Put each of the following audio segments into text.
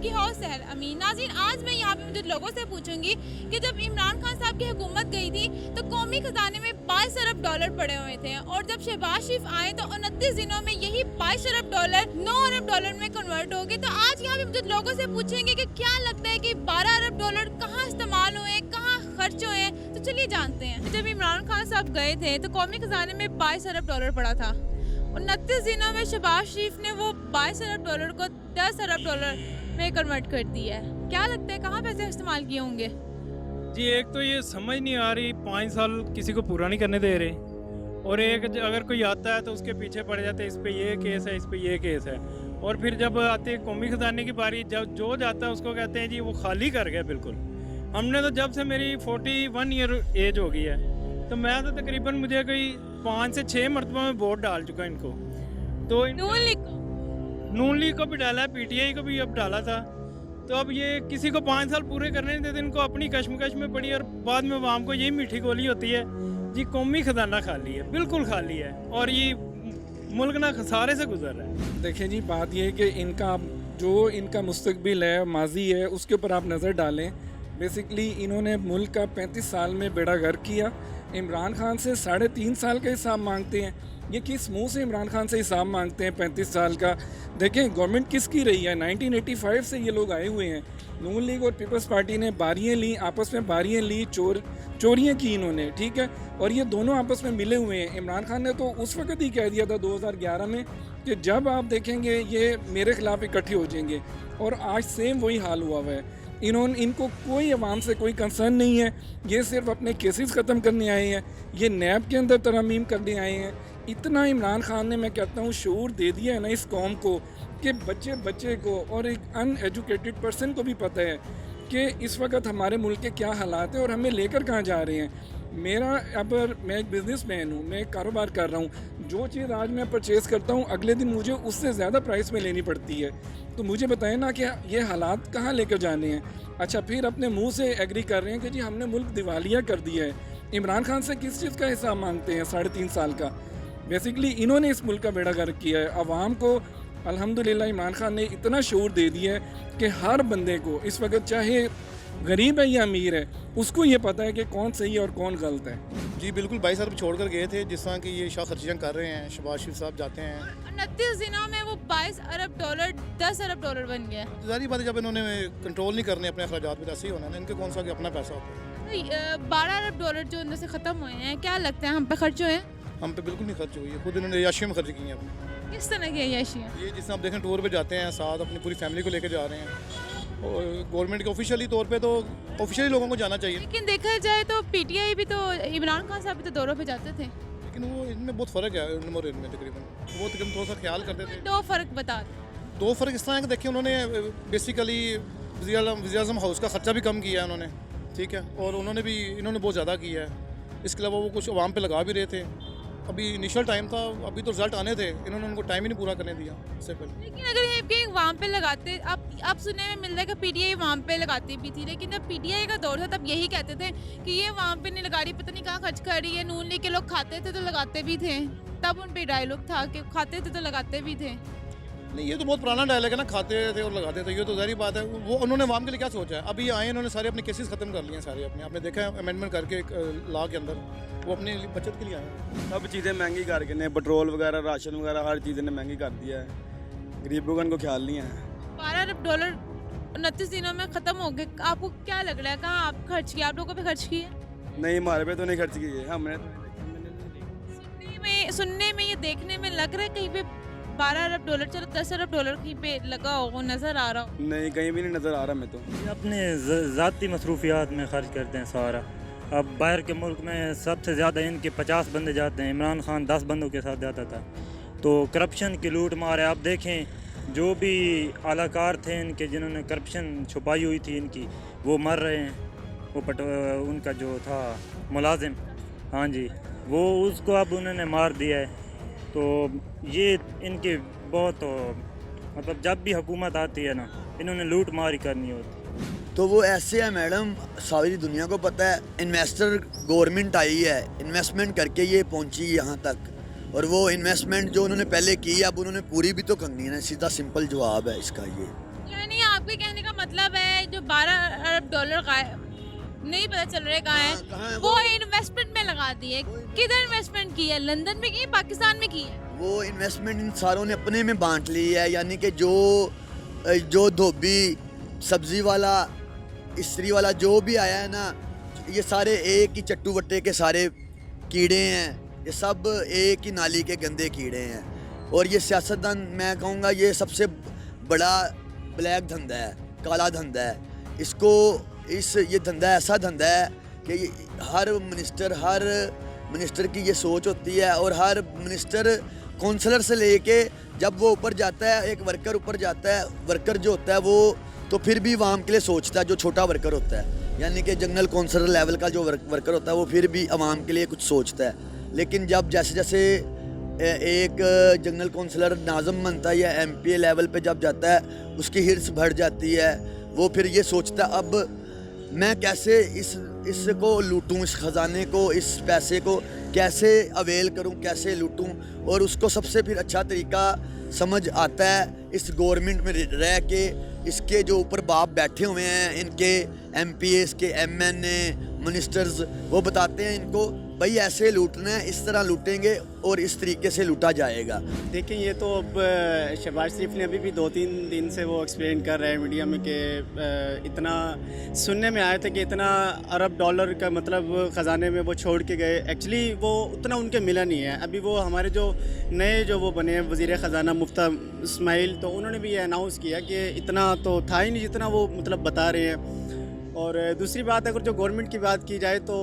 की हौस सहल अमीन। नाज़रीन, आज मैं यहाँ पे मौजूद लोगों से पूछूंगी कि जब इमरान खान साहब की हुकूमत गई थी तो कौमी खजाने में 22 अरब डॉलर पड़े हुए थे, और जब शहबाज शरीफ आए तो 29 दिनों में यही 22 अरब डॉलर 9 अरब डॉलर में कन्वर्ट हो गए। तो आज यहाँ पे मौजूद लोगों से पूछेंगे कि क्या लगता है कि 12 अरब डॉलर कहाँ इस्तेमाल हुए, कहाँ खर्च हुए। तो चलिए जानते हैं। जब इमरान खान साहब गए थे तो कौमी खजाने में 22 अरब डॉलर पड़ा था, 29 दिनों में शहबाज शरीफ ने वो 22 अरब डॉलर को 10 अरब डॉलर में कन्वर्ट कर दिया है। क्या लगता है कहाँ पैसे इस्तेमाल किए होंगे? जी, एक तो ये समझ नहीं आ रही, 5 साल किसी को पूरा नहीं करने दे रहे, और एक अगर कोई आता है तो उसके पीछे पड़ जाते हैं, इस पे ये केस है, इस पे ये केस है, और फिर जब आते हैं कौमी खजाने की बारी, जब जो जाता है उसको कहते हैं जी वो खाली कर गया बिल्कुल। हमने तो जब से मेरी 41 ईयर एज हो गई है तो मैं तो तकरीबन मुझे कोई 5 से 6 मरतबा में वोट डाल चुका इनको। तो नून लीग को भी डाला है, पीटीआई को भी अब डाला था। तो अब ये किसी को 5 साल पूरे करने नहीं देते, इनको अपनी कश्मकश में पड़ी, और बाद में आवाम को यही मीठी गोली होती है जी कौमी खजाना खाली है, बिल्कुल खाली है, और ये मुल्क ना खसारे से गुजर रहा है। देखिए जी, बात ये है कि इनका मुस्तकबिल है, माजी है, उसके ऊपर आप नज़र डालें। बेसिकली इन्होंने मुल्क का 35 साल में बेड़ा गर्क किया। इमरान खान से 3.5 साल का हिसाब मांगते हैं। ये किस मुंह से इमरान खान से हिसाब मांगते हैं 35 साल का? देखें गवर्नमेंट किसकी रही है, 1985 से ये लोग आए हुए हैं। नून लीग और पीपल्स पार्टी ने बारियाँ ली, आपस में बारियाँ ली, चोरियाँ की इन्होंने, ठीक है, और ये दोनों आपस में मिले हुए हैं। इमरान खान ने तो उस वक्त ही कह दिया था 2011 में कि जब आप देखेंगे ये मेरे खिलाफ इकट्ठे हो जाएंगे, और आज सेम वही हाल हुआ हुआ है। इनको कोई अवाम से कोई कंसर्न नहीं है, ये सिर्फ अपने केसेस ख़त्म करने आए हैं, ये नैब के अंदर तरमीम करने आए हैं। इतना इमरान खान ने, मैं कहता हूँ, शऊर दे दिया है ना इस कौम को कि बच्चे को और एक अनएजुकेटेड पर्सन को भी पता है कि इस वक्त हमारे मुल्क के क्या हालात हैं और हमें लेकर कहाँ जा रहे हैं। मैं एक बिज़नेसमैन हूँ, मैं एक कारोबार कर रहा हूँ। जो चीज़ आज मैं परचेज़ करता हूँ अगले दिन मुझे उससे ज़्यादा प्राइस में लेनी पड़ती है। तो मुझे बताएं ना कि ये हालात कहाँ लेकर जाने हैं। अच्छा, फिर अपने मुंह से एग्री कर रहे हैं कि जी हमने मुल्क दिवालिया कर दिया है। इमरान खान से किस चीज़ का हिसाब मांगते हैं 3.5 साल का? बेसिकली इन्होंने इस मुल्क का बेड़ा गर्क किया है। अवाम को अल्हम्दुलिल्लाह इमरान खान ने इतना शऊर दे दिया है कि हर बंदे को इस वक्त, चाहे गरीब है या अमीर है, उसको ये पता है कि कौन सही है और कौन गलत है। जी बिल्कुल, 22 अरब छोड़ कर गए थे, जिस तरह की ये शाह खर्चियाँ कर रहे हैं, शहबाज शरीफ साहब जाते हैं। 29 दिनों में वो 22 अरब डॉलर 10 अरब डॉलर बन गया। जारी बात है, जब इन्होंने कंट्रोल नहीं करने अपने अखराजात में, ऐसे ही होना है, इनके कौन सा कि अपना पैसा होता है। 12 अरब डॉलर जो उनसे ख़त्म हुए हैं, क्या लगता है हम पे खर्च हुए हैं? हम पे बिल्कुल नहीं खर्च हुई है, खुद इन्होंने याशियों में खर्च की हैं अपने। किस तरह की अय्याशियाँ? ये जिस आप देखें टूर पे जाते हैं, साथ अपनी पूरी फैमिली को लेकर जा रहे हैं, और गवर्नमेंट के ऑफिशियली तौर पे तो ऑफिशियली लोगों को जाना चाहिए, लेकिन देखा जाए तो पीटीआई भी तो, इमरान खान साहब भी तो दौरों पे जाते थे। लेकिन वो इनमें बहुत फ़र्क है उम्र इनमें तकरीबन, वो तकरीबन थोड़ा सा ख्याल करते थे। दो फर्क बता। दो फ़र्क इस तरह है कि देखिए उन्होंने बेसिकली वज़ीर आज़म हाउस का ख़र्चा भी कम किया है उन्होंने, ठीक है, और इन्होंने बहुत ज़्यादा किया है। इसके अलावा वो कुछ आवाम पे लगा भी रहे थे। अभी इनिशियल टाइम था, अभी तो रिजल्ट आने थे, इन्होंने उनको टाइम ही नहीं पूरा करने दिया इससे पहले। लेकिन अगर ये कि वहाँ पे लगाते, आप सुनने में मिल रहा है कि पीटीआई वहाँ पे लगाती भी थी, लेकिन जब पीटीआई का दौर था तब यही कहते थे कि ये वहाँ पे नहीं लगा रही, पता नहीं कहाँ खर्च कर रही है। नून लीग के लोग खाते थे तो लगाते भी थे, तब उन पे डायलॉग था कि खाते थे तो लगाते भी थे। नहीं, ये तो बहुत पुराना डायलॉग है ना, खाते थे और लगाते थे, ये तो ज़ाहिर बात है। वो उन्होंने आवाम के लिए क्या सोचा है? अभी ये आए, इन्होंने सारे अपने केसेस ख़त्म कर लिए हैं सारे अपने। आपने देखा है अमेंडमेंट करके लॉ के अंदर, वो अपनी बचत के लिए आए हैं। सब चीज़ें महंगी करके ने, पेट्रोल वगैरह, राशन वगैरह, हर चीज़ ने महंगी कर दिया है। गरीबों का इनको ख्याल नहीं है। 12 अरब डॉलर 29 दिनों में ख़त्म हो गए। आपको क्या लग रहा है कहाँ आप खर्च किया? आप लोगों पे खर्च किए? नहीं, हमारे पे तो नहीं खर्च की है हमने। सुनने में ये देखने में लग रहा है कहीं पे 12 अरब डॉलर, चलो 10 अरब डॉलर कहीं पे लगा हो, नज़र आ रहा हो। नहीं, कहीं भी नहीं नज़र आ रहा मैं तो। अपने ज़ाती मसरूफियात में खर्च करते हैं सारा। अब बाहर के मुल्क में सबसे ज़्यादा इनके 50 बंदे जाते हैं, इमरान खान 10 बंदों के साथ जाता था। तो करप्शन की लूट मार है। आप देखें जो भी आलाकार थे इनके, जिन्होंने करप्शन छुपाई हुई थी इनकी, वो मर रहे हैं। उनका जो था मुलाजिम, हाँ जी, वो उसको अब उन्होंने मार दिया है। तो ये इनके बहुत, मतलब जब भी हुकूमत आती है ना, इन्होंने लूट मार ही करनी होती। तो वो ऐसे है मैडम, सारी दुनिया को पता है, इन्वेस्टर गवर्नमेंट आई है, इन्वेस्टमेंट करके ये पहुंची यहाँ तक, और वो इन्वेस्टमेंट जो उन्होंने पहले की अब उन्होंने पूरी भी तो करनी है ना। सीधा सिंपल जवाब है इसका ये। यानी आपके कहने का मतलब है जो 12 अरब डॉलर नहीं पता चल रहा है कहाँ कहाँ है, है वो इन्वेस्टमेंट में लगा दिए। किधर इन्वेस्टमेंट की है? लंदन में की है, पाकिस्तान में की है? वो इन्वेस्टमेंट इन सारों ने अपने में बांट ली है, यानी कि जो धोबी, सब्जी वाला, इस्त्री वाला जो भी आया है ना, ये सारे एक ही चट्टू बट्टे के सारे कीड़े हैं, ये सब एक ही नाली के गंदे कीड़े हैं। और ये सियासतदान, मैं कहूँगा ये सबसे बड़ा ब्लैक धंधा है, काला धंधा है। ये धंधा ऐसा धंधा है कि हर मिनिस्टर की ये सोच होती है, और हर मिनिस्टर काउंसलर से लेके जब वो ऊपर जाता है, एक वर्कर ऊपर जाता है, वर्कर जो होता है वो तो फिर भी आवाम के लिए सोचता है, जो छोटा वर्कर होता है, यानी कि जनरल काउंसलर लेवल का जो वर्कर होता है वो फिर भी आवाम के लिए कुछ सोचता है। लेकिन जब जैसे जैसे एक जनरल काउंसलर नाज़म बनता है या MPA लेवल पे जब जाता है, उसकी हिर्स बढ़ जाती है, वो फिर ये सोचता है अब मैं कैसे इसको लूटूं, इस ख़जाने को, इस पैसे को कैसे अवेल करूं, कैसे लूटूं। और उसको सबसे फिर अच्छा तरीका समझ आता है इस गवर्नमेंट में रह के, इसके जो ऊपर बाप बैठे हुए हैं, इनके MPAs के MNA मिनिस्टर्स, वो बताते हैं इनको भाई ऐसे लूटना है, इस तरह लूटेंगे और इस तरीके से लूटा जाएगा। देखिए ये तो अब शहबाज शरीफ ने अभी भी 2-3 दिन से वो एक्सप्लेन कर रहे हैं मीडिया में कि इतना सुनने में आया था कि इतना अरब डॉलर का मतलब ख़जाने में वो छोड़ के गए। एक्चुअली वो उतना उनके मिला नहीं है। अभी वो हमारे जो नए जो वो बने हैं वज़ीर ख़जाना मुफ्ता इस्माइल, तो उन्होंने भी ये अनाउंस किया कि इतना तो था ही नहीं जितना वो मतलब बता रहे हैं। और दूसरी बात अगर जो गवर्नमेंट की बात की जाए तो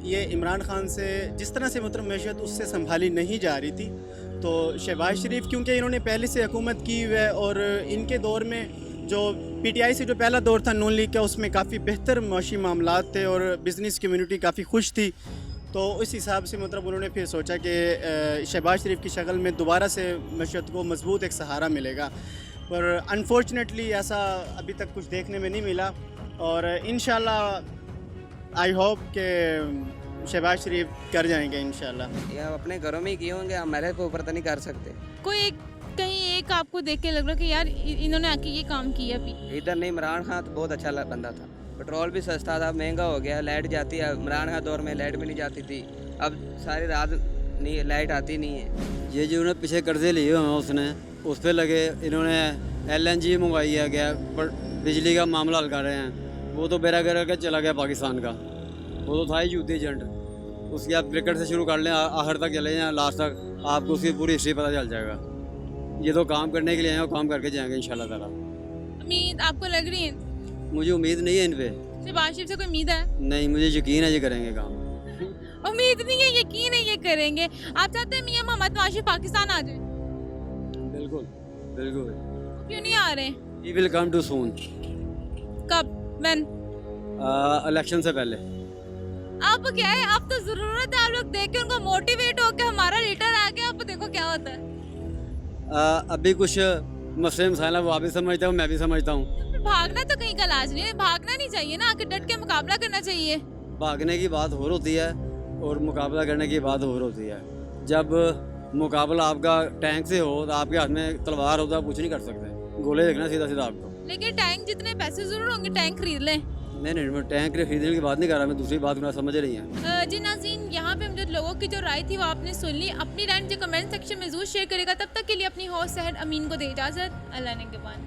ये इमरान खान से जिस तरह से मतलब मैशत उससे संभाली नहीं जा रही थी, तो शहबाज शरीफ क्योंकि इन्होंने पहले से हुकूमत की हुई है और इनके दौर में जो PTI से जो पहला दौर था नून लीग का, उसमें काफ़ी बेहतर माशी मामलात थे और बिज़नेस कम्यूनिटी काफ़ी खुश थी। तो इस हिसाब से मतलब उन्होंने फिर सोचा कि शहबाज शरीफ की शक्ल में दोबारा से मैशत को मजबूत एक सहारा मिलेगा, पर अनफॉर्चुनेटली ऐसा अभी तक कुछ देखने में नहीं मिला। और इंशाल्लाह आई होप कि शहबाज शरीफ कर जाएंगे इंशाल्लाह। ये अपने घरों में ही किए होंगे, हमारे को ऊपर तो नहीं कर सकते। कोई कहीं एक आपको देख के लग रहा कि यार इन्होंने आके ये काम किया भी? इधर नहीं, इमरान खान तो बहुत अच्छा बंदा था। पेट्रोल भी सस्ता था, महंगा हो गया, लाइट जाती है। इमरान खान दौर में लाइट भी नहीं जाती थी, अब सारी रात नहीं लाइट आती नहीं है। ये जो उन्होंने पीछे कर्जे लिए हुए हैं उसने उस पर लगे, इन्होंने LNG मंगवाई है, गया बिजली का मामला हल कर रहे हैं। वो तो बेरा गर के चला गया पाकिस्तान का, वो तो था ही यूथ एजेंट। उसकी आप क्रिकेट से शुरू कर लें, आखिर तक चले जाएँ, लास्ट तक आपको उसकी पूरी हिस्ट्री पता चल जाएगा। ये तो काम करने के लिए हैं, वो काम करके जाएंगे इंशाल्लाह ताला। उम्मीद आपको लग रही है? मुझे उम्मीद नहीं है इन पे। शहबाज शरीफ से कोई उम्मीद है? नहीं, मुझे यकीन है ये करेंगे काम। उम्मीद नहीं है, यकीन है ये करेंगे। आप चाहते हैं मियां मोहम्मद नवाज शरीफ पाकिस्तान आ जाए? बिल्कुल बिल्कुल। क्यों नहीं आ रहे? He will come too soon. कब? व्हेन? इलेक्शन से पहले। अब क्या है, अब तो जरूरत है आप लोग देख के उनको मोटिवेट हो के हमारा लीडर आ गया, अब देखो क्या होता है। अभी कुछ मसले मसाइल वो आप भी समझता हूँ, मैं भी समझता हूँ। भागना तो कहीं का इलाज नहीं है, भागना नहीं चाहिए ना, आके डट के मुकाबला करना चाहिए। भागने की बात और होती है और मुकाबला करने की बात और होती है। जब मुकाबला आपका टैंक से हो तो आपके हाथ में तलवार हो तो आप कुछ नहीं कर सकते, गोले देखना सीधा सीधा आपको। लेकिन टैंक जितने पैसे जरूर होंगे, टैंक खरीद लें। नहीं, मैं टैंक खरीदने की बात नहीं कर रहा, मैं दूसरी बात करना समझ रही हैं। जी नाज़रीन, यहाँ पे हम जो लोगों की जो राय थी वो आपने सुन ली। अपनी राय मुझे कमेंट सेक्शन में जरूर शेयर करेगा। तब तक के लिए अपनी होस्ट सहर अमीन को दे इजाज़त। अल्लाह ने के बाद।